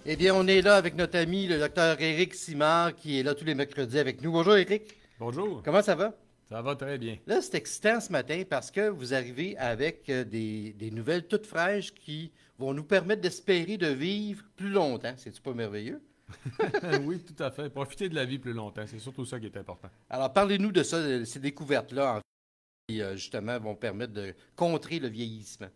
Eh bien, on est là avec notre ami, le docteur Éric Simard, qui est là tous les mercredis avec nous. Bonjour, Éric. Bonjour, Comment ça va? ça va très bien. Là, c'est excitant ce matin parce que vous arrivez avec des nouvelles toutes fraîches qui vont nous permettre d'espérer de vivre plus longtemps. C'est-tu pas merveilleux? Oui, tout à fait. Profiter de la vie plus longtemps, c'est surtout ça qui est important. Alors, parlez-nous de ça, de ces découvertes-là, en fait, qui, justement, vont permettre de contrer le vieillissement.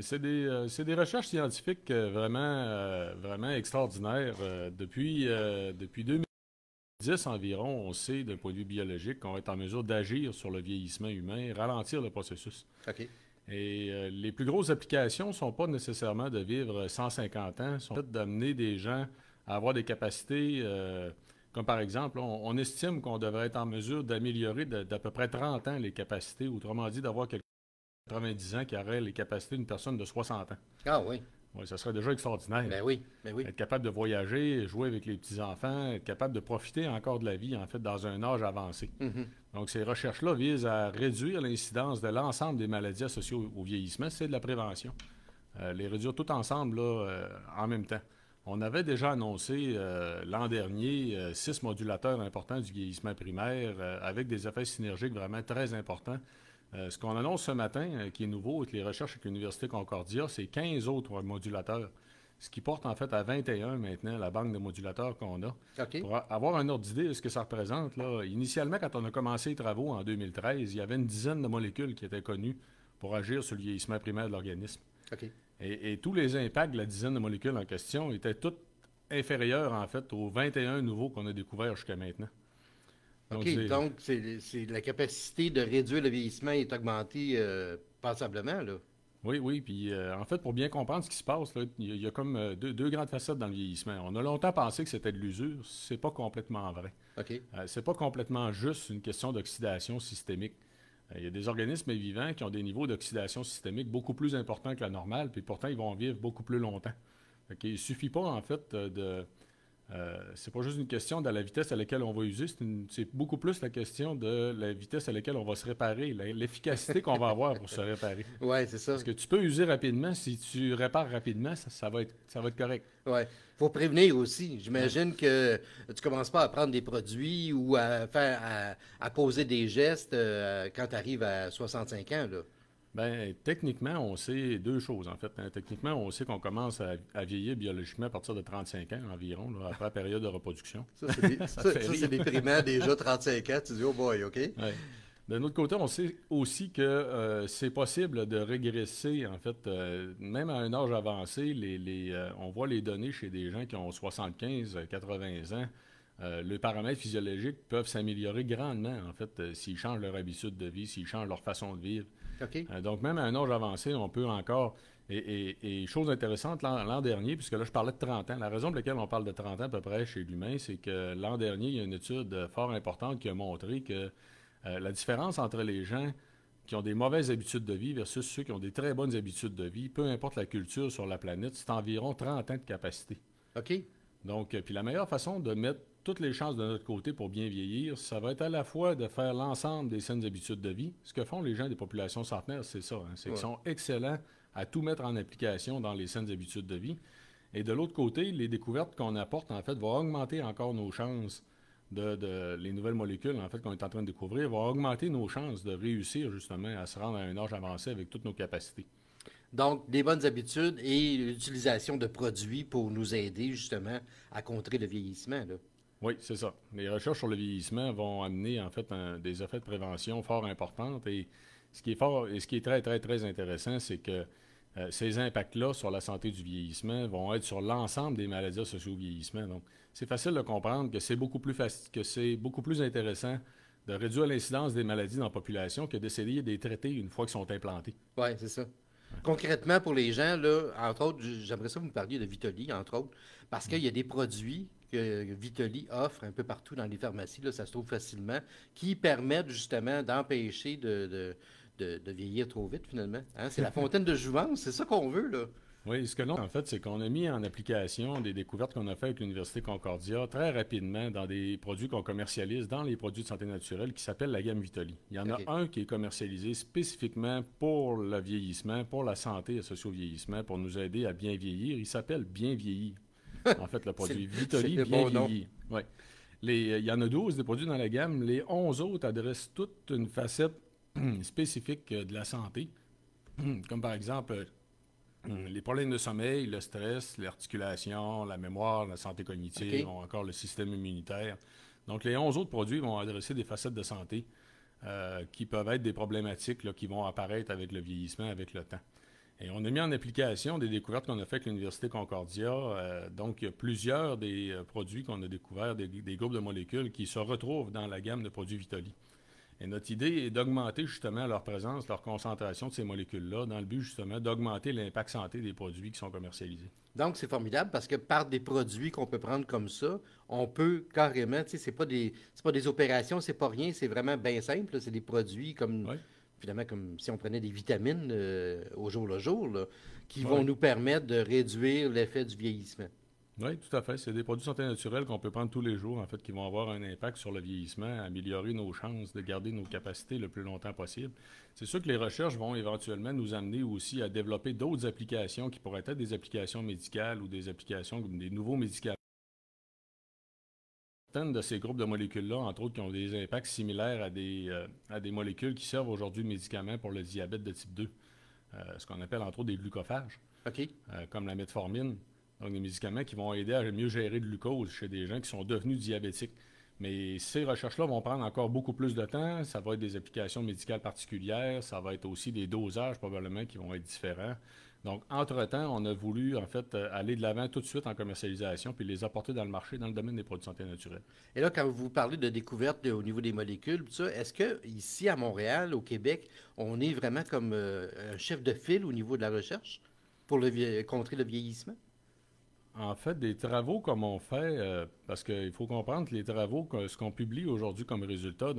C'est des recherches scientifiques vraiment extraordinaires. Depuis 2010 environ, on sait d'un point de vue biologique qu'on va être en mesure d'agir sur le vieillissement humain, ralentir le processus. OK. Et les plus grosses applications ne sont pas nécessairement de vivre 150 ans, sont peut-être d'amener des gens à avoir des capacités, comme par exemple, on estime qu'on devrait être en mesure d'améliorer d'à peu près 30 ans les capacités, autrement dit d'avoir quelqu'un de 90 ans qui aurait les capacités d'une personne de 60 ans. Ah oui. Oui, ça serait déjà extraordinaire. Ben oui. Ben oui. Être capable de voyager, jouer avec les petits-enfants, être capable de profiter encore de la vie, en fait, dans un âge avancé. Mhm. Donc, ces recherches-là visent à réduire l'incidence de l'ensemble des maladies associées au vieillissement. C'est de la prévention. Les réduire tout ensemble, là, en même temps. On avait déjà annoncé l'an dernier 6 modulateurs importants du vieillissement primaire avec des effets synergiques vraiment très importants. Ce qu'on annonce ce matin, qui est nouveau avec les recherches avec l'Université Concordia, c'est 15 autres modulateurs, ce qui porte en fait à 21 maintenant la banque de modulateurs qu'on a. OK. Pour avoir un ordre d'idée de ce que ça représente, là, initialement, quand on a commencé les travaux en 2013, il y avait une dizaine de molécules qui étaient connues pour agir sur le vieillissement primaire de l'organisme. OK. Et tous les impacts de la dizaine de molécules en question étaient tous inférieurs, en fait, aux 21 nouveaux qu'on a découverts jusqu'à maintenant. Donc, OK. Donc, la capacité de réduire le vieillissement est augmentée passablement, là. oui, oui. Puis, en fait, pour bien comprendre ce qui se passe, là, il y a comme deux grandes facettes dans le vieillissement. On a longtemps pensé que c'était de l'usure. C'est pas complètement vrai. OK. C'est pas complètement juste une question d'oxydation systémique. Il y a des organismes vivants qui ont des niveaux d'oxydation systémique beaucoup plus importants que la normale, puis pourtant, ils vont vivre beaucoup plus longtemps. Il ne suffit pas, en fait, c'est pas juste une question de la vitesse à laquelle on va user, c'est beaucoup plus la question de la vitesse à laquelle on va se réparer, l'efficacité qu'on va avoir pour se réparer. Ouais, c'est ça. Parce que tu peux user rapidement, si tu répares rapidement, ça va être correct. Ouais. Faut prévenir aussi. Ouais. J'imagine que tu commences pas à prendre des produits ou à poser des gestes quand tu arrives à 65 ans, là. Ben, techniquement, on sait deux choses, en fait. Techniquement, on sait qu'on commence à vieillir biologiquement à partir de 35 ans environ, là, après la période de reproduction. Ça, Ça te fait c'est rire. déprimant déjà, 35 ans. Tu dis, oh boy, OK? Ouais. D'un autre côté, on sait aussi que c'est possible de régresser, en fait, même à un âge avancé, on voit les données chez des gens qui ont 75, 80 ans. Les paramètres physiologiques peuvent s'améliorer grandement, en fait, s'ils changent leur habitude de vie, s'ils changent leur façon de vivre. OK? Donc, même à un âge avancé, on peut encore... Et chose intéressante, l'an dernier, puisque là, je parlais de 30 ans, la raison pour laquelle on parle de 30 ans à peu près chez l'humain, c'est que l'an dernier, il y a une étude fort importante qui a montré que la différence entre les gens qui ont des mauvaises habitudes de vie versus ceux qui ont des très bonnes habitudes de vie, peu importe la culture sur la planète, c'est environ 30 ans de capacité. OK? Donc, puis la meilleure façon de mettre toutes les chances de notre côté pour bien vieillir, ça va être à la fois de faire l'ensemble des saines habitudes de vie. Ce que font les gens des populations centenaires, c'est ça. C'est qu'ils Ouais. sont excellents à tout mettre en application dans les saines habitudes de vie. Et de l'autre côté, les découvertes qu'on apporte, en fait, vont augmenter encore nos chances les nouvelles molécules, en fait, qu'on est en train de découvrir, vont augmenter nos chances de réussir, justement, à se rendre à un âge avancé avec toutes nos capacités. Donc, des bonnes habitudes et l'utilisation de produits pour nous aider justement à contrer le vieillissement, là. Oui, c'est ça. Les recherches sur le vieillissement vont amener en fait des effets de prévention fort importants. Et ce qui est très, très, très intéressant, c'est que ces impacts-là sur la santé du vieillissement vont être sur l'ensemble des maladies associées au vieillissement. Donc, c'est facile de comprendre que c'est beaucoup plus intéressant de réduire l'incidence des maladies dans la population que d'essayer de les traiter une fois qu'ils sont implantés. Oui, c'est ça. Concrètement, pour les gens, là, entre autres, j'aimerais ça que vous me parliez de Vitoli, entre autres, parce qu'il y a des produits que Vitoli offre un peu partout dans les pharmacies, là, ça se trouve facilement, qui permettent justement d'empêcher de vieillir trop vite, finalement. Hein? C'est la fontaine de jouvence, c'est ça qu'on veut, là. Oui, ce que l'on en fait, c'est qu'on a mis en application des découvertes qu'on a faites avec l'Université Concordia très rapidement dans des produits qu'on commercialise dans les produits de santé naturelle qui s'appellent la gamme Vitoli. Il y en a OK. un qui est commercialisé spécifiquement pour le vieillissement, pour la santé associée au vieillissement, pour nous aider à bien vieillir. Il s'appelle Bien vieillir. En fait, le produit C'est Vitoli le bien bon nom. vieilli. Ouais. Il y en a 12 des produits dans la gamme. Les 11 autres adressent toute une facette spécifique de la santé, comme par exemple les problèmes de sommeil, le stress, l'articulation, la mémoire, la santé cognitive, OK? ou encore le système immunitaire. Donc, les 11 autres produits vont adresser des facettes de santé qui peuvent être des problématiques là, qui vont apparaître avec le vieillissement, avec le temps. Et on a mis en application des découvertes qu'on a faites avec l'Université Concordia. Donc, il y a plusieurs des produits qu'on a découverts, des groupes de molécules qui se retrouvent dans la gamme de produits Vitoli. Et notre idée est d'augmenter justement leur présence, leur concentration de ces molécules-là, dans le but justement d'augmenter l'impact santé des produits qui sont commercialisés. Donc, c'est formidable parce que par des produits qu'on peut prendre comme ça, on peut carrément, tu sais, c'est pas des opérations, c'est pas rien, c'est vraiment bien simple, là. C'est des produits comme, Oui, finalement, comme si on prenait des vitamines au jour le jour, là, qui vont oui. nous permettre de réduire l'effet du vieillissement. Oui, tout à fait. C'est des produits de santé naturelle qu'on peut prendre tous les jours, en fait, qui vont avoir un impact sur le vieillissement, améliorer nos chances de garder nos capacités le plus longtemps possible. C'est sûr que les recherches vont éventuellement nous amener aussi à développer d'autres applications qui pourraient être des applications médicales ou des applications comme des nouveaux médicaments. Certaines de ces groupes de molécules-là, entre autres, qui ont des impacts similaires à des molécules qui servent aujourd'hui de médicaments pour le diabète de type 2, ce qu'on appelle entre autres des glucophages, OK? comme la metformine. Donc, des médicaments qui vont aider à mieux gérer le glucose chez des gens qui sont devenus diabétiques. Mais ces recherches-là vont prendre encore beaucoup plus de temps. Ça va être des applications médicales particulières. Ça va être aussi des dosages probablement qui vont être différents. Donc, entre-temps, on a voulu en fait aller de l'avant tout de suite en commercialisation puis les apporter dans le marché dans le domaine des produits de santé naturelle. Et là, quand vous parlez de découverte au niveau des molécules, tout ça, est-ce que ici à Montréal, au Québec, on est vraiment comme un chef de file au niveau de la recherche pour contrer le vieillissement? En fait, des travaux comme on fait, parce qu'il faut comprendre que les travaux, ce qu'on publie aujourd'hui comme résultat,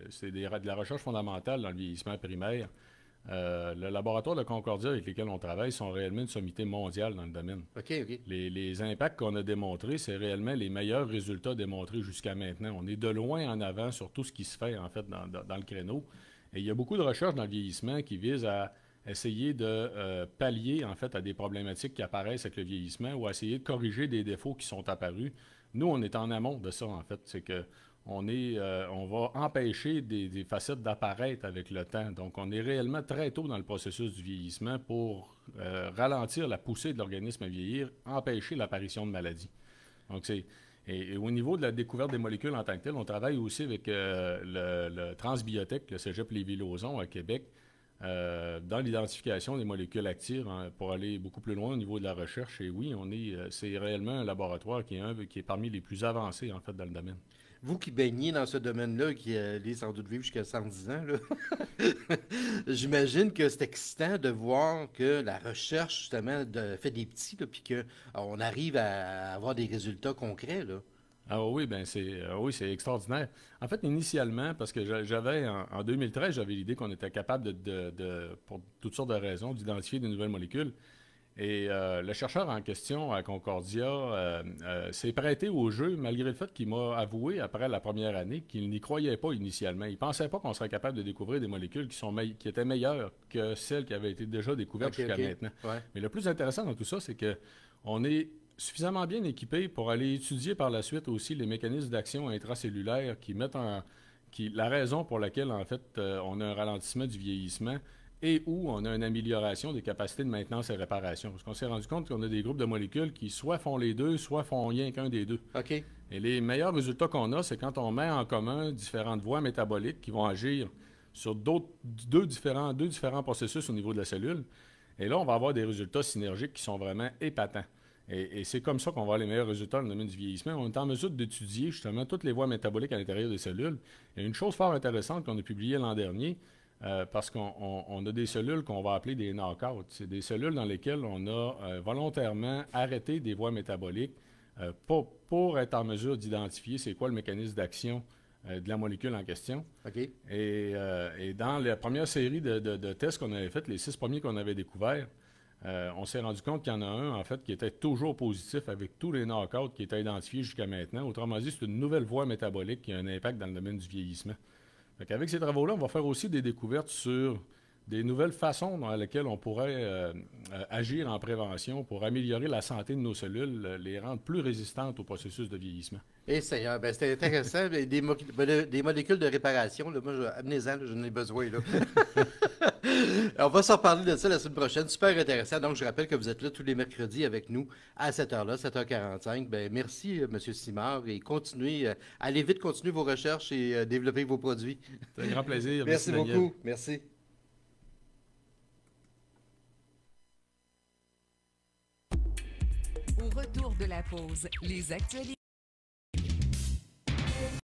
c'est de la recherche fondamentale dans le vieillissement primaire. Le laboratoire de Concordia avec lesquels on travaille sont réellement une sommité mondiale dans le domaine. OK, OK. Les impacts qu'on a démontrés, c'est réellement les meilleurs résultats démontrés jusqu'à maintenant. On est de loin en avant sur tout ce qui se fait, en fait, dans le créneau. Et il y a beaucoup de recherches dans le vieillissement qui visent à essayer de pallier, en fait, à des problématiques qui apparaissent avec le vieillissement ou à essayer de corriger des défauts qui sont apparus. Nous, on est en amont de ça, en fait. C'est que on va empêcher des facettes d'apparaître avec le temps. Donc, on est réellement très tôt dans le processus du vieillissement pour ralentir la poussée de l'organisme à vieillir, empêcher l'apparition de maladies. Donc, et au niveau de la découverte des molécules en tant que telles, on travaille aussi avec le Transbiotech, le Cégep Lévis-Lauzon à Québec, dans l'identification des molécules actives pour aller beaucoup plus loin au niveau de la recherche. Et oui, c'est réellement un laboratoire qui est parmi les plus avancés, en fait, dans le domaine. Vous qui baignez dans ce domaine-là, qui allez sans doute vivre jusqu'à 110 ans, là, j'imagine que c'est excitant de voir que la recherche, justement, fait des petits, là, puis qu'on arrive à avoir des résultats concrets, là. Ah oui, oui, c'est extraordinaire. En fait, initialement, parce que en 2013, j'avais l'idée qu'on était capable pour toutes sortes de raisons, d'identifier de nouvelles molécules. Et le chercheur en question à Concordia s'est prêté au jeu, malgré le fait qu'il m'a avoué, après la première année, qu'il n'y croyait pas initialement. Il ne pensait pas qu'on serait capable de découvrir des molécules qui étaient meilleures que celles qui avaient été déjà découvertes OK, jusqu'à OK. maintenant. Ouais. Mais le plus intéressant dans tout ça, c'est que on est suffisamment bien équipé pour aller étudier par la suite aussi les mécanismes d'action intracellulaires la raison pour laquelle, en fait, on a un ralentissement du vieillissement et où on a une amélioration des capacités de maintenance et réparation. Parce qu'on s'est rendu compte qu'on a des groupes de molécules qui soit font les deux, soit font rien qu'un des deux. OK. Et les meilleurs résultats qu'on a, c'est quand on met en commun différentes voies métaboliques qui vont agir sur deux différents processus au niveau de la cellule. Et là, on va avoir des résultats synergiques qui sont vraiment épatants. Et c'est comme ça qu'on va avoir les meilleurs résultats dans le domaine du vieillissement. On est en mesure d'étudier justement toutes les voies métaboliques à l'intérieur des cellules. Et une chose fort intéressante qu'on a publiée l'an dernier, parce qu'on a des cellules qu'on va appeler des knockouts. C'est des cellules dans lesquelles on a volontairement arrêté des voies métaboliques pour être en mesure d'identifier c'est quoi le mécanisme d'action de la molécule en question. OK. Et dans la première série de tests qu'on avait fait, les 6 premiers qu'on avait découverts, on s'est rendu compte qu'il y en a un, en fait, qui était toujours positif avec tous les knockouts qui étaient identifiés jusqu'à maintenant. Autrement dit, c'est une nouvelle voie métabolique qui a un impact dans le domaine du vieillissement. Avec ces travaux-là, on va faire aussi des découvertes sur des nouvelles façons dans lesquelles on pourrait agir en prévention pour améliorer la santé de nos cellules, les rendre plus résistantes au processus de vieillissement. Et Seigneur, ben, c'était intéressant. Des molécules de réparation, là, moi, amenez-en, là, j'en ai besoin. Là. On va s'en parler de ça la semaine prochaine. Super intéressant. Donc, je rappelle que vous êtes là tous les mercredis avec nous à cette heure-là, 7h45. Ben, merci, M. Simard, et continuez, allez vite, continuez vos recherches et développez vos produits. C'est un grand plaisir. Merci beaucoup. Daniel. Merci. Au retour de la pause, les actualités.